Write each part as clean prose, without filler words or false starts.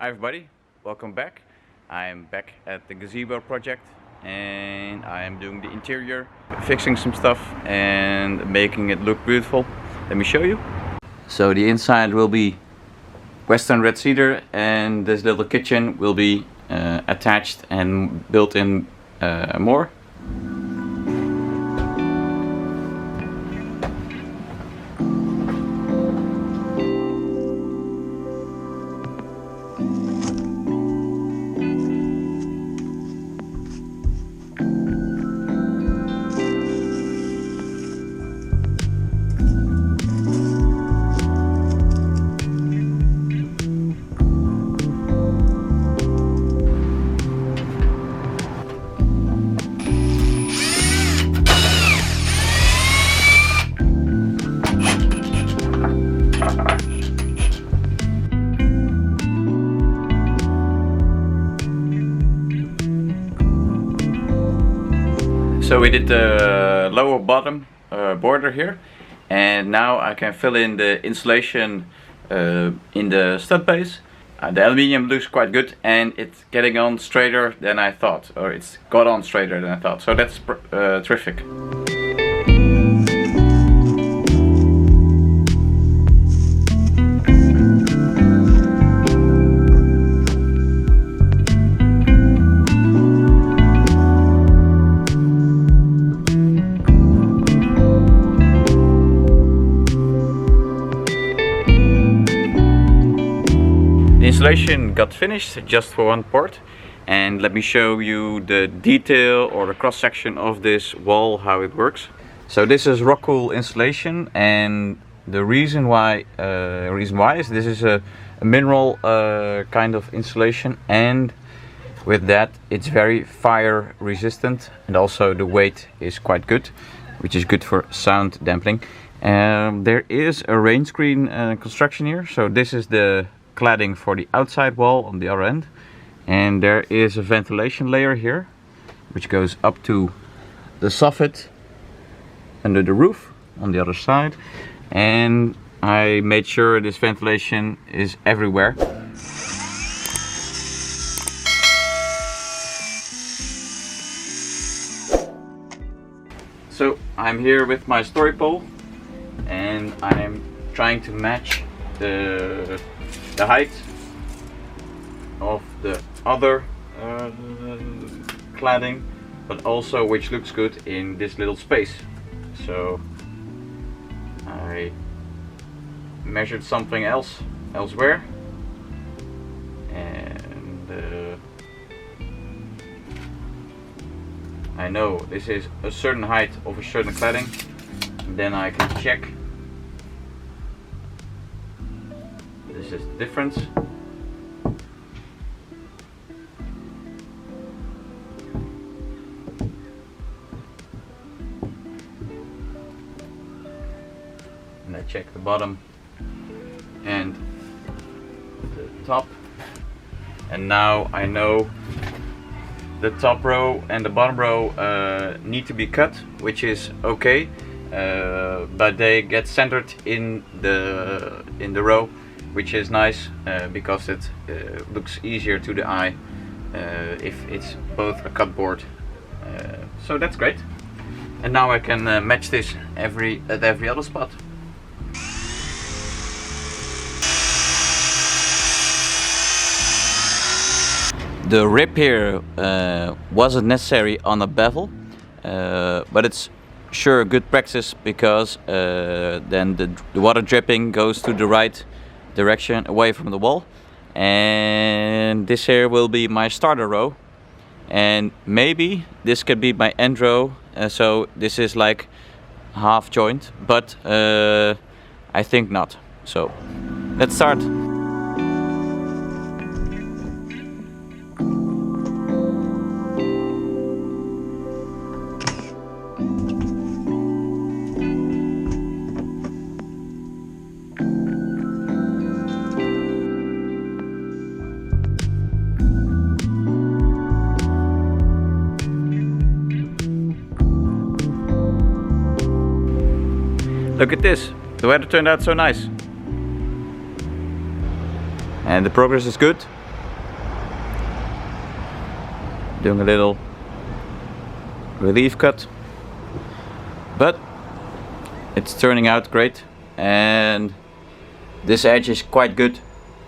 Hi everybody, welcome back. I'm back at the Gazebo project and I am doing the interior, fixing some stuff and making it look beautiful. Let me show you. So the inside will be Western red cedar and this little kitchen will be attached and built in more. So we did the lower bottom border here, and now I can fill in the insulation in the stud base. The aluminium looks quite good and it's getting on straighter than I thought, or it's got on straighter than I thought, so that's terrific. The insulation got finished just for one part, and let me show you the detail or the cross section of this wall, how it works. So this is rock wool insulation, and the reason why is this is a mineral kind of insulation, and with that it's very fire resistant, and also the weight is quite good, which is good for sound dampening. There is a rain screen construction here, so this is the cladding for the outside wall on the other end, and there is a ventilation layer here which goes up to the soffit under the roof on the other side, and I made sure this ventilation is everywhere. So I'm here with my story pole and I'm trying to match the height of the other cladding, but also which looks good in this little space. So I measured something elsewhere, and I know this is a certain height of a certain cladding. Then I can check. This is the difference. And I check the bottom and the top, and now I know the top row and the bottom row need to be cut, which is okay, but they get centered in the row, which is nice because it looks easier to the eye if it's both a cut board. So that's great. And now I can match this at every other spot. The rip here wasn't necessary on a bevel, but it's sure good practice because then the water dripping goes to the right direction away from the wall, and this here will be my starter row, and maybe this could be my end row, so this is like half joint, but I think not. So let's start. Look at this, The weather turned out so nice. And the progress is good. doing a little relief cut, but it's turning out great. And this edge is quite good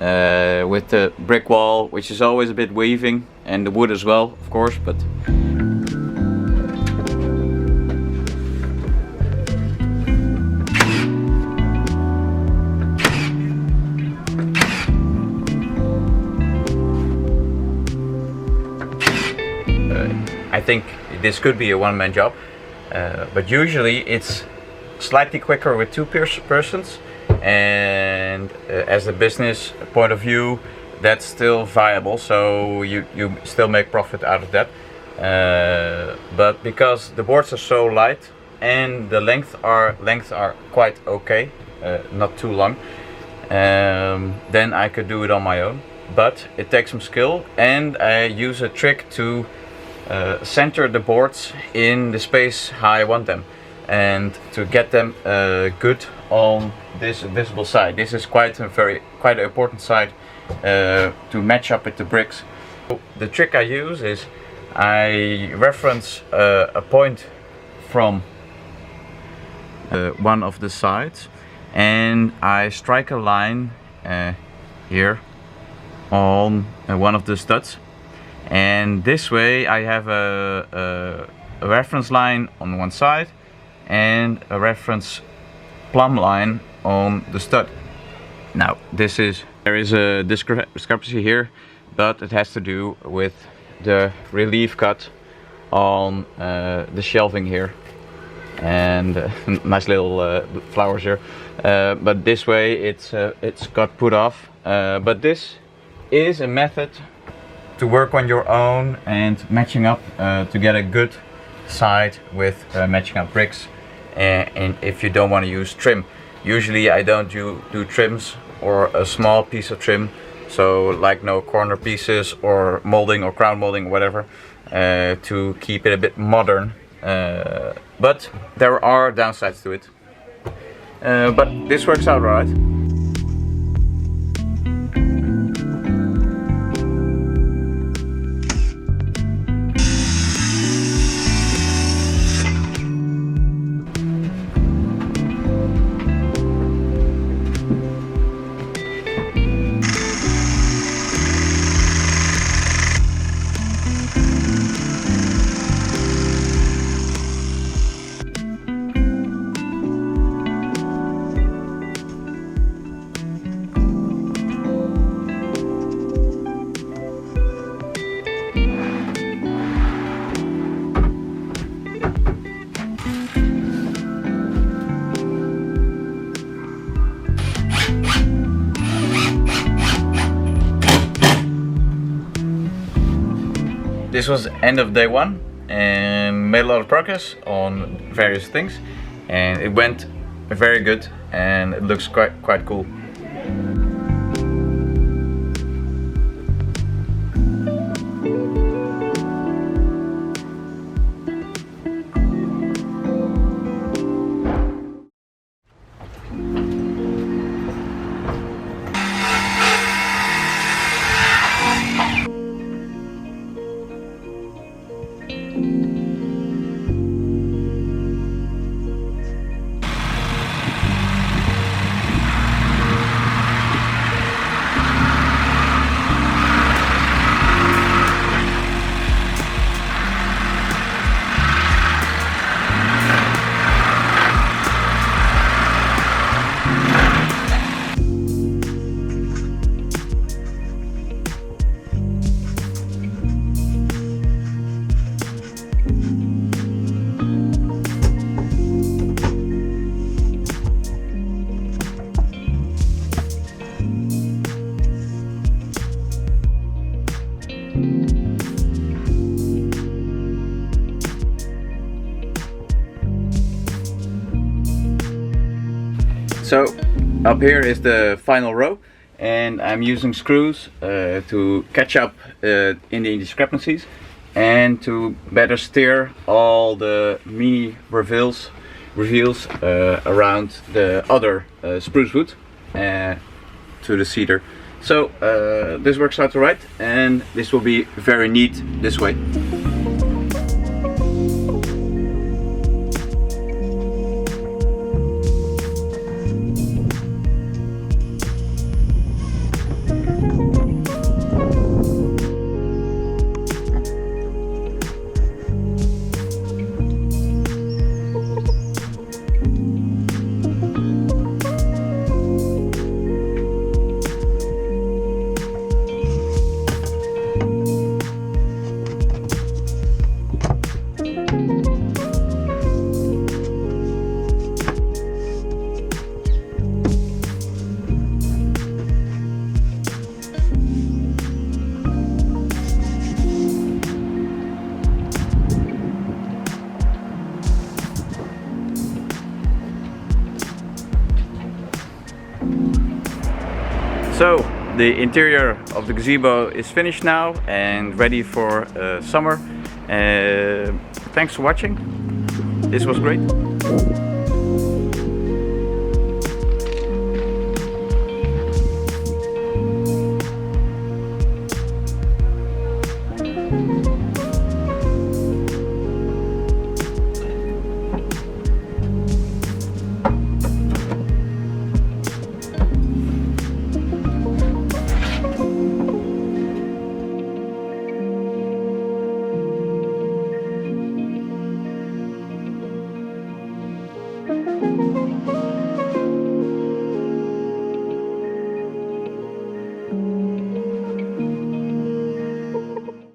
with the brick wall, which is always a bit waving, and the wood as well, of course, but I think this could be a one-man job, but usually it's slightly quicker with two persons, and as a business point of view, that's still viable, so you still make profit out of that. But because the boards are so light and the lengths are quite okay, not too long, then I could do it on my own. But it takes some skill, and I use a trick to center the boards in the space how I want them, and to get them good on this visible side. This is quite an important side to match up with the bricks. The trick I use is I reference a point from one of the sides, and I strike a line here on one of the studs, and this way I have a reference line on one side and a reference plumb line on the stud. Now there is a discrepancy here, but it has to do with the relief cut on the shelving here, and nice little flowers here, but this way it's got put off, but this is a method to work on your own and matching up to get a good side with matching up bricks, and if you don't want to use trim. Usually I don't do trims or a small piece of trim, so like no corner pieces or molding or crown molding or whatever, to keep it a bit modern, but there are downsides to it, but this works out right. This was end of day one, and made a lot of progress on various things, and it went very good, and it looks quite cool. So up here is the final row, and I'm using screws to catch up in the discrepancies and to better steer all the mini reveals around the other spruce wood to the cedar. So this works out right, and this will be very neat this way. So the interior of the gazebo is finished now and ready for summer. Thanks for watching. This was great.